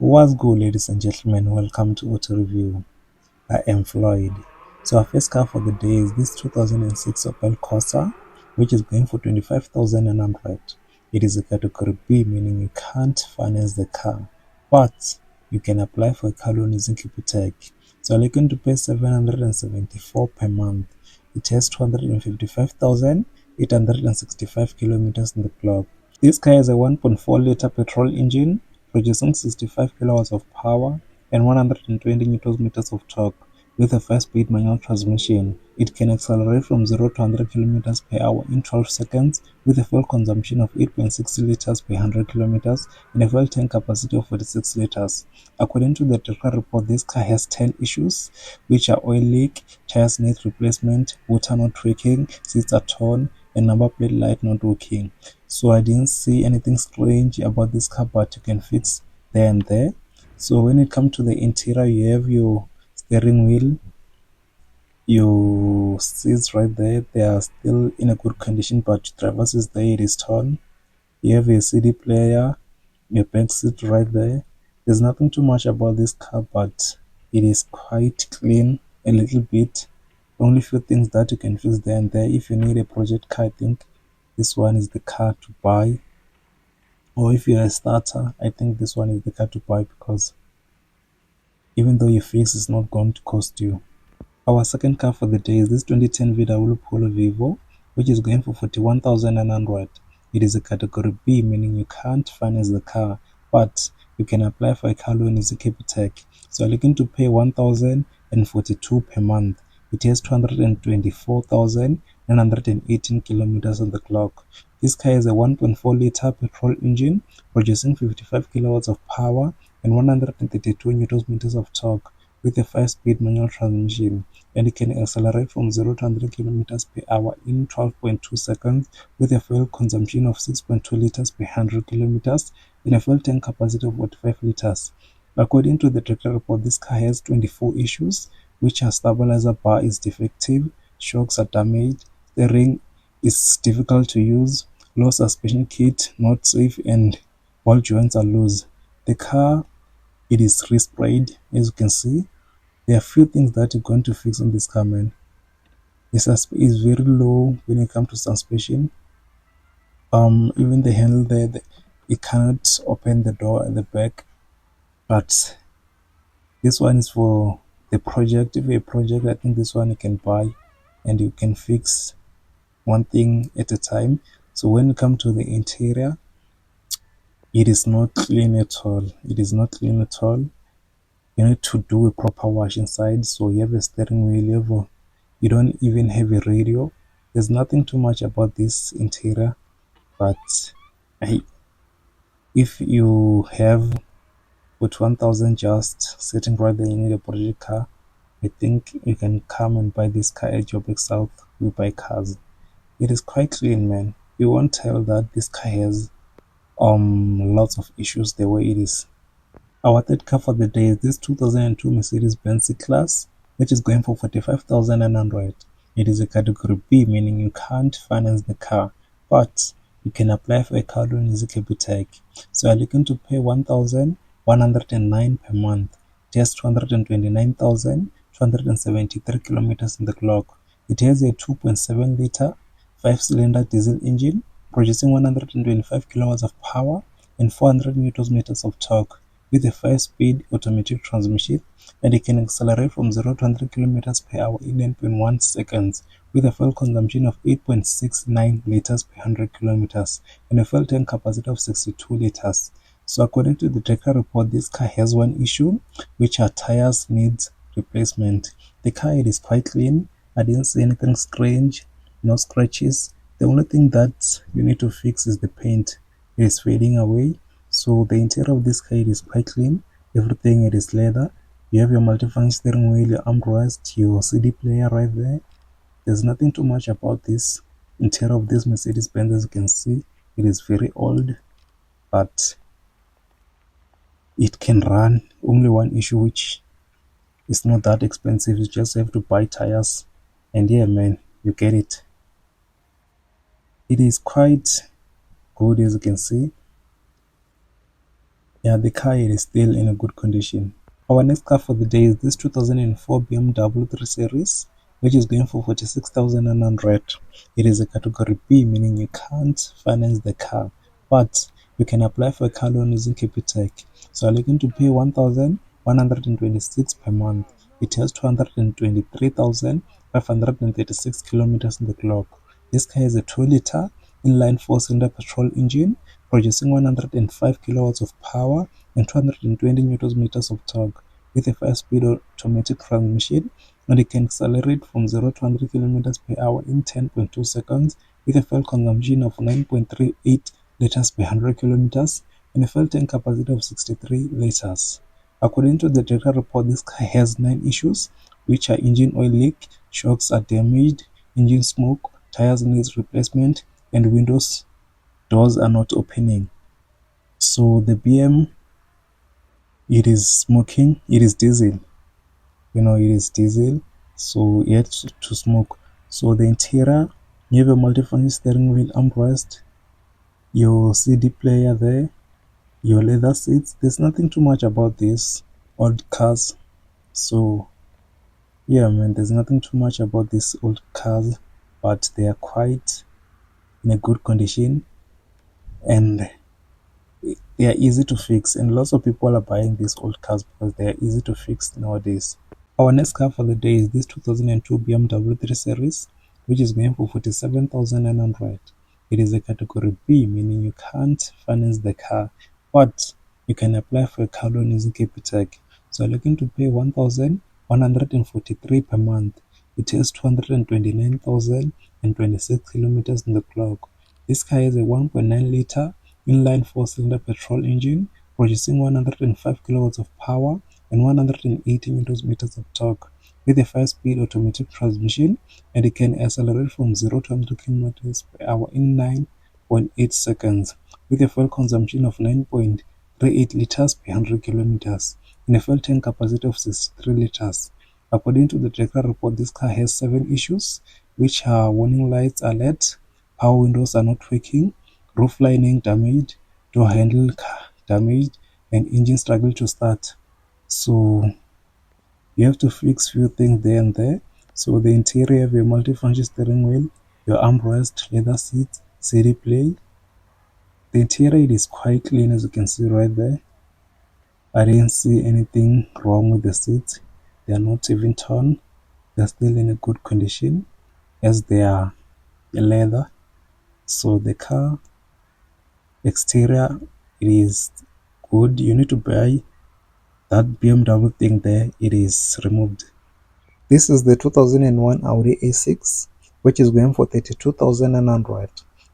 What's good, ladies and gentlemen? Welcome to Auto Review. I am Floyd. So our first car for the day is this 2006 Opel Corsa, which is going for 25,100. It is a category B, meaning you can't finance the car, but you can apply for a car loan using Capitec. So you're looking to pay 774 per month. It has 255,865 kilometers on the clock. This car has a 1.4-liter petrol engine producing 65 kilowatts of power and 120 newton meters of torque. With a 5-speed manual transmission, it can accelerate from 0 to 100 kilometers per hour in 12 seconds with a fuel consumption of 8.6 liters per 100 kilometers and a fuel tank capacity of 46 liters. According to the tracker report, this car has 10 issues, which are oil leak, tires need replacement, water not working, seats are torn, and number plate light not working. So I didn't see anything strange about this car, but you can fix there and there. So when it comes to the interior, you have your steering wheel, your seats right there. They are still in a good condition, but driver's is there, it is torn. You have a CD player, your back seat right there. There's nothing too much about this car, but it is quite clean a little bit. Only few things that you can fix there and there. If you need a project car, I think this one is the car to buy. Or if you're a starter, I think this one is the car to buy because even though you fix, it's not going to cost you. Our second car for the day is this 2010 VW Polo Vivo, which is going for 41,900. It is a category B, meaning you can't finance the car, but you can apply for a car loan using Capitec. So you're looking to pay 1,042 per month. It has 224,918 kilometers on the clock. This car has a 1.4-liter petrol engine producing 55 kilowatts of power and 132 newton meters of torque with a 5-speed manual transmission, and it can accelerate from 0 to 100 kilometers per hour in 12.2 seconds with a fuel consumption of 6.2 liters per 100 kilometers and a fuel tank capacity of 45 liters. According to the tracker report, this car has 24 issues, which are stabilizer bar is defective, shocks are damaged, steering is difficult to use, low suspension kit not safe, and ball joints are loose. The car, it is resprayed, as you can see. There are few things that you're going to fix on this car, man. The suspension is very low when it comes to suspension. Even the handle there, it cannot open the door at the back. But this one is for the project. If you're a project, I think this one you can buy and you can fix one thing at a time. So when it comes to the interior, it is not clean at all. It is not clean at all. You need to do a proper wash inside. So you have a steering wheel, you don't even have a radio. There's nothing too much about this interior, but if you have with 1,000 just sitting right there, you need a project car, I think you can come and buy this car at Joburg South. We buy cars. It is quite clean, man. You won't tell that this car has lots of issues the way it is. Our third car for the day is this 2002 Mercedes-Benz C-Class, which is going for 45,900. It is a category B, meaning you can't finance the car, but you can apply for a car loan using Capitec. So you're looking to pay 1,109 per month. Just 229,273 kilometers on the clock. It has a 2.7-liter 5-cylinder diesel engine producing 125 kilowatts of power and 400 newton meters of torque with a 5-speed automatic transmission, and it can accelerate from 0 to 100 kilometers per hour in 9.1 seconds with a fuel consumption of 8.69 liters per 100 kilometers and a fuel tank capacity of 62 liters. So according to the tracker report, this car has one issue, which are tires needs replacement. The car is quite clean. I didn't see anything strange, no scratches. The only thing that you need to fix is the paint. It is fading away. So the interior of this car is quite clean. Everything it is leather. You have your multifunction steering wheel, your armrest, your CD player right there. There's nothing too much about this interior of this Mercedes-Benz. As you can see, it is very old, but it can run. Only one issue, which is not that expensive. You just have to buy tires, and yeah, man, you get it. It is quite good, as you can see. Yeah, the car is still in a good condition. Our next car for the day is this 2004 BMW 3 Series, which is going for 46,900. It is a category B, meaning you can't finance the car, but you can apply for a car loan using Capitec. So you're looking to pay 1,126 per month. It has 223,536 kilometers on the clock. This car is a 2-liter inline 4-cylinder petrol engine producing 105 kilowatts of power and 220 newton meters of torque with a 5-speed automatic transmission, and it can accelerate from 0 to 100 kilometers per hour in 10.2 seconds with a fuel consumption of 9.38 liters per 100 kilometers and a fuel tank capacity of 63 liters. According to the data report, this car has 9 issues, which are engine oil leak, shocks are damaged, engine smoke, tires needs replacement, and windows doors are not opening. So the BM, it is smoking, it is diesel, it is diesel, so you have to smoke. So the interior, you have a multifunction steering wheel armrest, your CD player there, your leather seats. There's nothing too much about these old cars. So yeah, man, there's nothing too much about these old cars, but they are quite in a good condition and they are easy to fix, and lots of people are buying these old cars because they are easy to fix nowadays. Our next car for the day is this 2002 BMW 3 Series, which is going for 47,900. It is a category B, meaning you can't finance the car, but you can apply for a car loan using Capitec. So you're looking to pay 1,143 per month. It has 229,026 kilometers on the clock. This car has a 1.9-liter inline 4-cylinder petrol engine producing 105 kilowatts of power and 180 newton meters of torque with a 5-speed automatic transmission, and it can accelerate from 0 to 100 kilometers per hour in 9.8 seconds with a fuel consumption of 9.38 liters per 100 kilometers and a fuel tank capacity of 63 liters. According to the tracker report, this car has 7 issues, which are warning lights alert, power windows are not working, roof lining damaged, door handle damaged, and engine struggle to start. So you have to fix few things there and there. So the interior of your multifunction steering wheel, your armrest, leather seats, CD play. The interior is quite clean, as you can see right there. I didn't see anything wrong with the seats. They are not even torn. They are still in a good condition as they are leather. So the car exterior, it is good. You need to buy that BMW thing there. It is removed. This is the 2001 Audi A6, which is going for 32,900.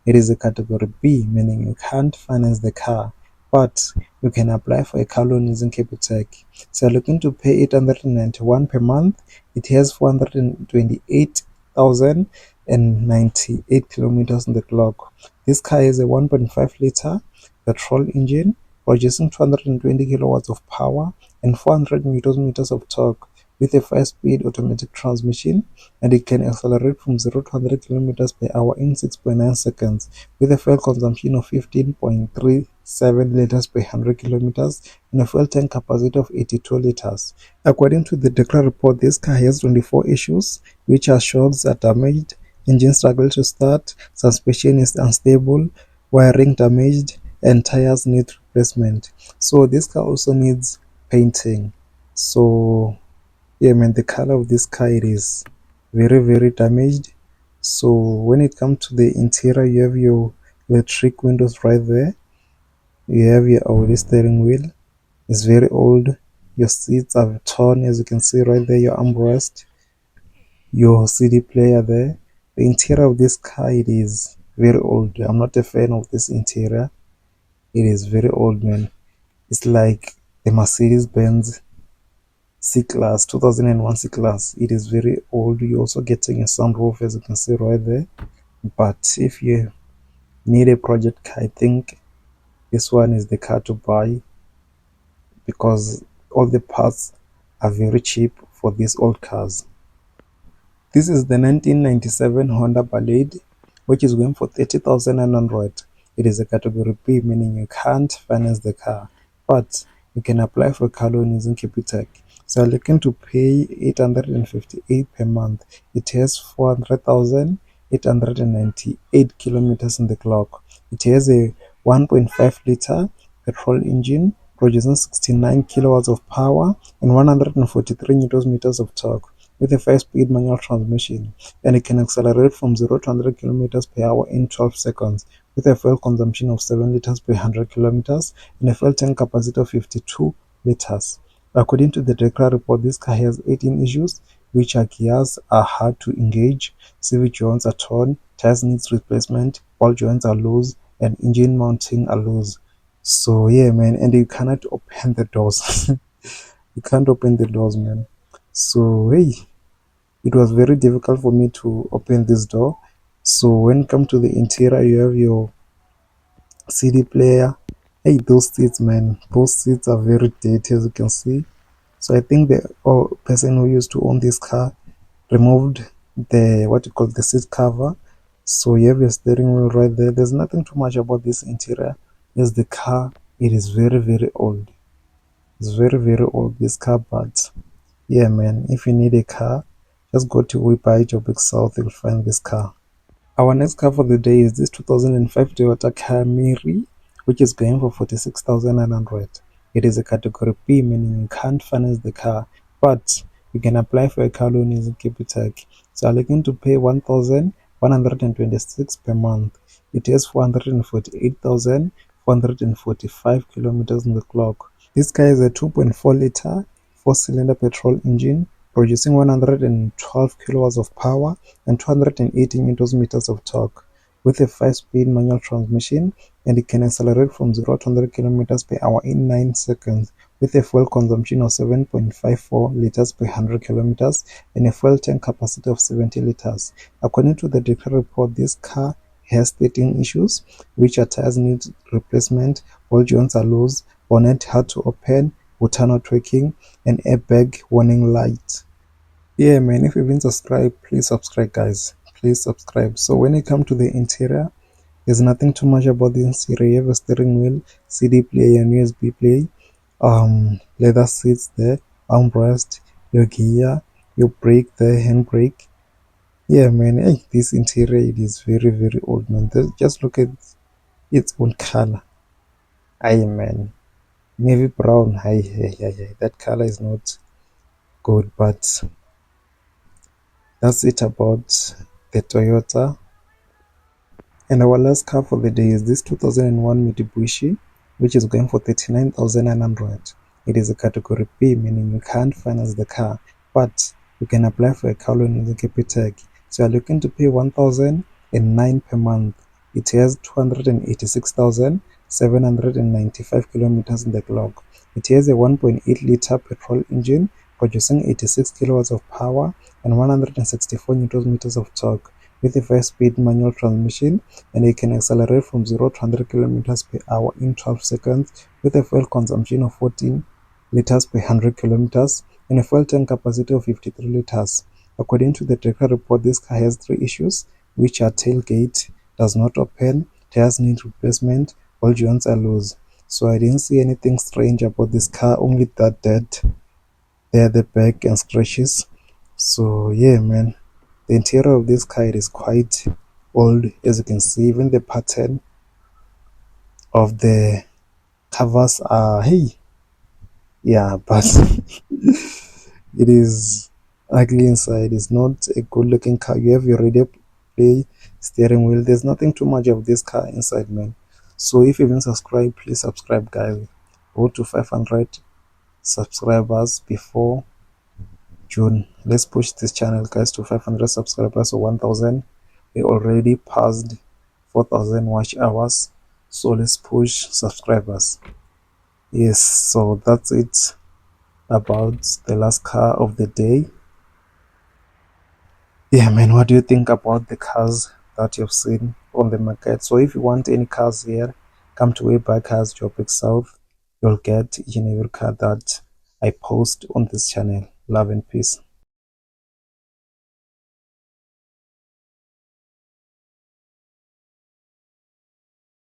It is a category B, meaning you can't finance the car, but you can apply for a car loan using Capitec. So you're looking to pay 891 per month. It has 428,098 kilometers on the clock. This car is a 1.5-liter petrol engine producing 220 kilowatts of power and 400 newton meters of torque with a 5-speed automatic transmission, and it can accelerate from 0 to 100 kilometers per hour in 6.9 seconds with a fuel consumption of 15.37 liters per 100 kilometers and a fuel tank capacity of 82 liters. According to the Decra report, this car has 24 issues, which are shocks are damaged, engine struggle to start, suspension is unstable, wiring damaged, and tires need replacement. So this car also needs painting. So yeah, man, the color of this car, it is very damaged. So when it comes to the interior, you have your electric windows right there. You have your Audi steering wheel. It's very old. Your seats are torn, as you can see right there. Your armrest, your CD player there. The interior of this car, it is very old. I'm not a fan of this interior. It is very old, man. It's like the Mercedes-Benz C-Class, 2001 C-Class. It is very old. You're also getting a sunroof, as you can see right there. But if you need a project car, I think this one is the car to buy because all the parts are very cheap for these old cars. This is the 1997 Honda Ballade, which is going for 30,900. It is a category B, meaning you can't finance the car, but you can apply for a car loan using Capitec. So you're looking to pay 858 per month. It has 400,898 kilometers in the clock. It has a 1.5 liter petrol engine producing 69 kilowatts of power and 143 newton meters of torque with a 5-speed manual transmission, and it can accelerate from 0 to 100 kilometers per hour in 12 seconds with a fuel consumption of 7 liters per 100 kilometers and a fuel tank capacity of 52 liters. According to the Dekra report, this car has 18 issues, which are gears are hard to engage, CV joints are torn, tires needs replacement, ball joints are loose, and engine mounting are loose. So yeah, man, and you cannot open the doors. You can't open the doors, man. So hey, it was very difficult for me to open this door. So when it comes to the interior, you have your CD player. Hey, those seats, man, those seats are very dirty, as you can see. So I think the person who used to own this car removed the what you call the seat cover. So you have your steering wheel right there. There's nothing too much about this interior. Yes, the car, it is very old. It's very old, this car, but yeah, man, if you need a car, just go to Wipai Joburg South, you'll find this car. Our next car for the day is this 2005 Toyota Camry, which is going for 46,900. It is a category B, meaning you can't finance the car, but you can apply for a car loan using Capitec. So I'm looking to pay 1,126 per month. It has 448,445 kilometers on the clock. This car is a 2.4 liter 4-cylinder petrol engine producing 112 kilowatts of power and 280 newton meters of torque with a 5-speed manual transmission, and it can accelerate from 0 to 100 kilometers per hour in 9 seconds with a fuel consumption of 7.54 liters per 100 kilometers and a fuel tank capacity of 70 liters. According to the Dekra report, this car has 13 issues, which are tires need replacement, ball joints are loose, bonnet hard to open, water not working, and airbag warning light. Yeah, man, if you've been subscribed, please subscribe, guys. Please subscribe. So when it comes to the interior, there's nothing too much about the interior. You have a steering wheel, CD player, and USB play, leather seats there, armrest, your gear, your brake there, handbrake. Yeah, man, hey, this interior, it is very old, man. Just look at its own color. Aye, man. Navy brown. Hey. That color is not good, but that's it about the Toyota. And our last car for the day is this 2001 Mitsubishi, which is going for 39,900. It is a category B, meaning you can't finance the car, but you can apply for a car loan using Capitec. So you're looking to pay 1,009 per month. It has 286,795 kilometers in the clock. It has a 1.8 liter petrol engine producing 86 kilowatts of power and 164 newton meters of torque with a 5-speed manual transmission, and it can accelerate from 0 to 100 kilometers per hour in 12 seconds with a fuel consumption of 14 liters per 100 kilometers and a fuel tank capacity of 53 liters. According to the Dekra report, this car has 3 issues, which are tailgate does not open, tires need replacement, all joints are loose. So I didn't see anything strange about this car, only that dead there at the back and scratches. So yeah, man, the interior of this car is quite old, as you can see. Even the pattern of the covers are yeah, but it is ugly inside. It's not a good looking car. You have your radio play, steering wheel. There's nothing too much of this car inside, man. So if you haven't subscribed, please subscribe, guys. Go to 500 subscribers before June. Let's push this channel, guys, to 500 subscribers or 1,000. We already passed 4,000 watch hours, so let's push subscribers. Yes, so that's it about the last car of the day. Yeah, man, what do you think about the cars that you've seen on the market? So if you want any cars here, come to Wipai Cars Joburg South. You'll get each and every car that I post on this channel. Love and peace.